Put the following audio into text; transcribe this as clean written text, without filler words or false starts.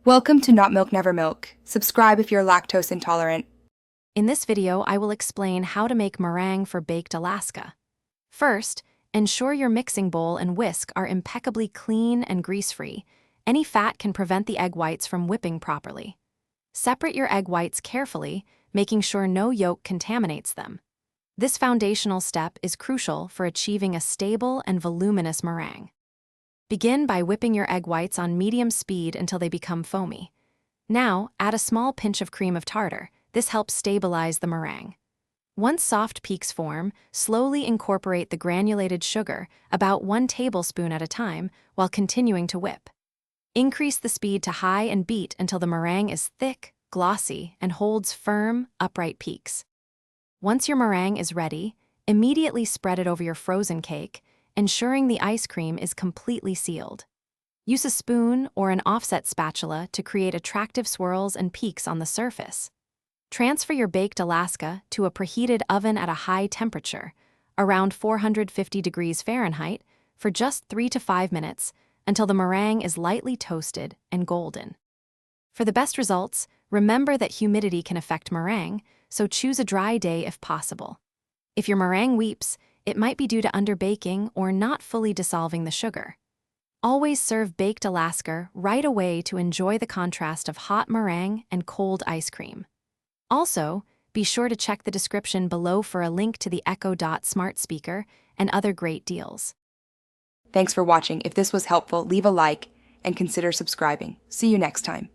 Welcome to Not Milk Never Milk. Subscribe if you're lactose intolerant. In this video, I will explain how to make meringue for baked Alaska. First, ensure your mixing bowl and whisk are impeccably clean and grease-free. Any fat can prevent the egg whites from whipping properly. Separate your egg whites carefully, making sure no yolk contaminates them. This foundational step is crucial for achieving a stable and voluminous meringue. Begin by whipping your egg whites on medium speed until they become foamy. Now, add a small pinch of cream of tartar. This helps stabilize the meringue. Once soft peaks form, slowly incorporate the granulated sugar, about 1 tablespoon at a time, while continuing to whip. Increase the speed to high and beat until the meringue is thick, glossy, and holds firm, upright peaks. Once your meringue is ready, immediately spread it over your frozen cake, ensuring the ice cream is completely sealed. Use a spoon or an offset spatula to create attractive swirls and peaks on the surface. Transfer your baked Alaska to a preheated oven at a high temperature, around 450 degrees Fahrenheit, for just 3 to 5 minutes until the meringue is lightly toasted and golden. For the best results, remember that humidity can affect meringue, so choose a dry day if possible. If your meringue weeps, it might be due to underbaking or not fully dissolving the sugar. Always serve baked Alaska right away to enjoy the contrast of hot meringue and cold ice cream. Also, be sure to check the description below for a link to the Echo Dot smart speaker and other great deals. Thanks for watching. If this was helpful, leave a like and consider subscribing. See you next time.